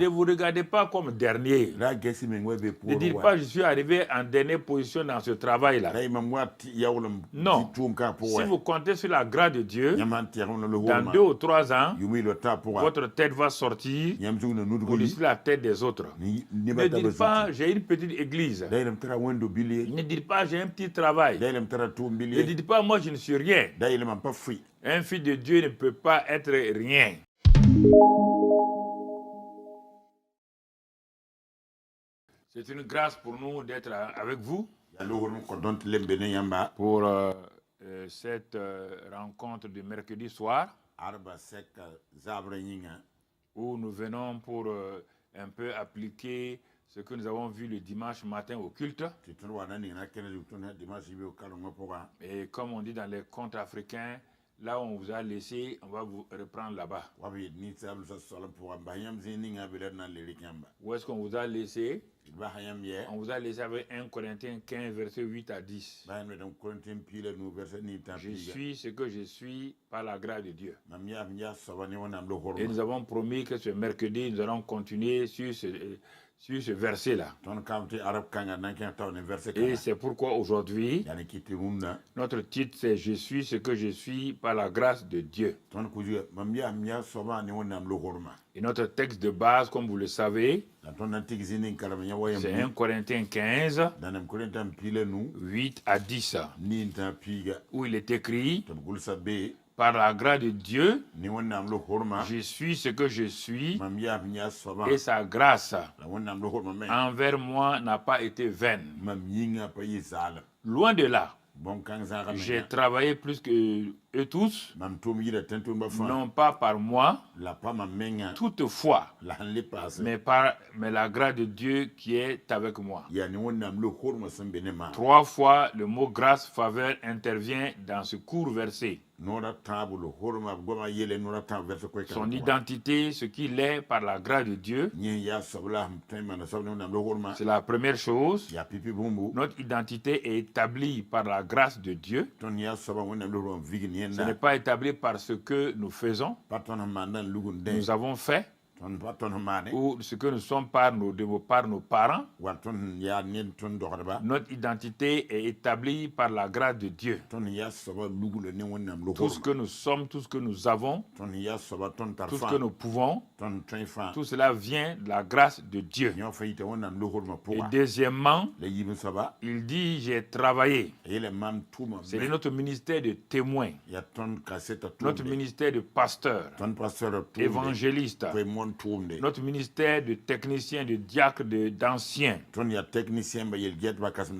Ne vous regardez pas comme dernier. Ne dites pas je suis arrivé en dernière position dans ce travail-là. Non. Si vous comptez sur la grâce de Dieu, dans 2 ou 3 ans, votre tête va sortir au-dessus de la tête des autres. Ne dites pas j'ai une petite église. Ne dites pas j'ai un petit travail. Ne dites pas moi je ne suis rien. Un fils de Dieu ne peut pas être rien. C'est une grâce pour nous d'être avec vous pour cette rencontre de mercredi soir où nous venons pour un peu appliquer ce que nous avons vu le dimanche matin au culte. Et comme on dit dans les contes africains, là où on vous a laissé, on va vous reprendre là-bas. Où est-ce qu'on vous a laissé? On vous a laissé avec 1 Corinthiens 15, verset 8 à 10. Je suis ce que je suis par la grâce de Dieu. Et nous avons promis que ce mercredi, nous allons continuer sur ce verset-là. Et c'est pourquoi aujourd'hui, notre titre c'est « Je suis ce que je suis par la grâce de Dieu ». Et notre texte de base, comme vous le savez, c'est 1 Corinthiens 15, 8 à 10, où il est écrit « Par la grâce de Dieu, je suis ce que je suis, et sa grâce envers moi n'a pas été vaine. » Loin de là. J'ai travaillé plus que eux tous, non pas par moi, toutefois, mais la grâce de Dieu qui est avec moi. 3 fois, le mot grâce, faveur intervient dans ce court verset. Son identité, ce qu'il est par la grâce de Dieu, c'est la première chose. Notre identité est établie par la grâce de Dieu. Ce n'est pas établi par ce que nous faisons, nous avons fait, ou ce que nous sommes par nos parents. Notre identité est établie par la grâce de Dieu. Tout ce que nous sommes, tout ce que nous avons, tout ce que nous pouvons, tout cela vient de la grâce de Dieu. Et deuxièmement, il dit j'ai travaillé. C'est notre ministère de témoin, notre ministère de pasteur, évangéliste, notre ministère de technicien, de diacre, d'ancien.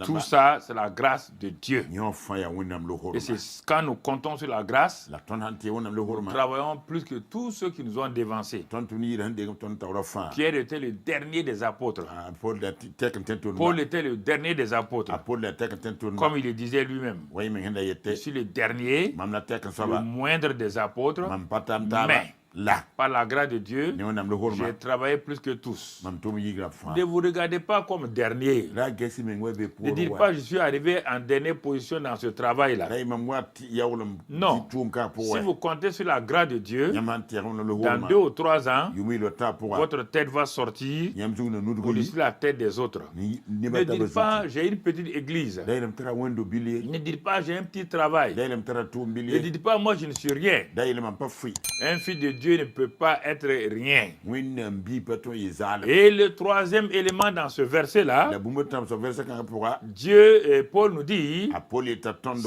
Tout ça, c'est la grâce de Dieu. Et c'est quand nous comptons sur la grâce, nous travaillons plus que tous ceux qui nous ont dévancés. Pierre était le dernier des apôtres. Paul était le dernier des apôtres. Comme il le disait lui-même. Je suis le dernier, le moindre des apôtres, mais par la grâce de Dieu, j'ai travaillé plus que tous. Ne vous regardez pas comme dernier. Ne dites pas je suis arrivé en dernière position dans ce travail-là. Non. Si vous comptez sur la grâce de Dieu, dans 2 ou 3 ans, votre tête va sortir au-dessus de la tête des autres. Ne dites pas j'ai une petite église. Ne dites pas j'ai un petit travail. Ne dites pas moi je ne suis rien. Un fils de Dieu ne peut pas être rien. Et le troisième élément dans ce verset-là, Dieu, Paul nous dit,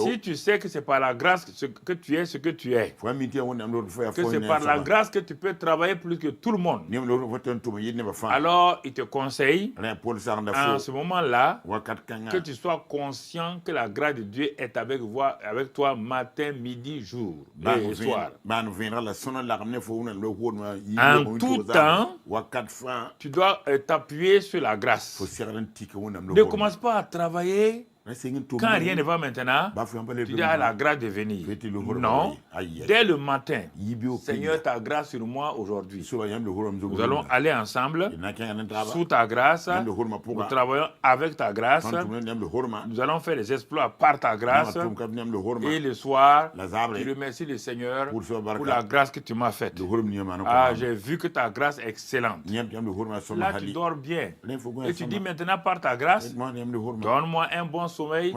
si tu sais que c'est par la grâce que tu es ce que tu es, que c'est par la grâce que tu peux travailler plus que tout le monde, alors il te conseille, en ce moment-là, que tu sois conscient que la grâce de Dieu est avec toi matin, midi, jour et soir. En tout temps, tu dois t'appuyer sur la grâce. Ne commence pas à travailler Quand rien ne va maintenant, tu dis à la grâce de venir. Non, dès le matin, Seigneur, ta grâce sur moi aujourd'hui. Nous allons aller ensemble sous ta grâce. Nous travaillons avec ta grâce. Nous allons faire des exploits par ta grâce. Et le soir, je remercie le Seigneur pour la grâce que tu m'as faite. Ah, j'ai vu que ta grâce est excellente. Là, tu dors bien. Et tu dis maintenant par ta grâce, donne-moi un bon sommeil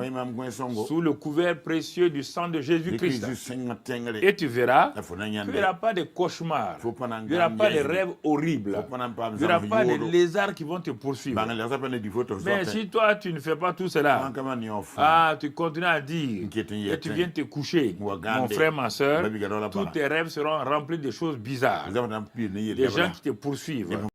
sous le couvert précieux du sang de Jésus-Christ. Et tu verras qu'il n'y aura pas de cauchemars, il n'y aura pas de rêves horribles, il n'y aura pas de lézards qui vont te poursuivre. Mais si toi, tu ne fais pas tout cela, tu continues à dire et tu viens te coucher, mon frère, ma soeur, tous tes rêves seront remplis de choses bizarres, des gens qui te poursuivent.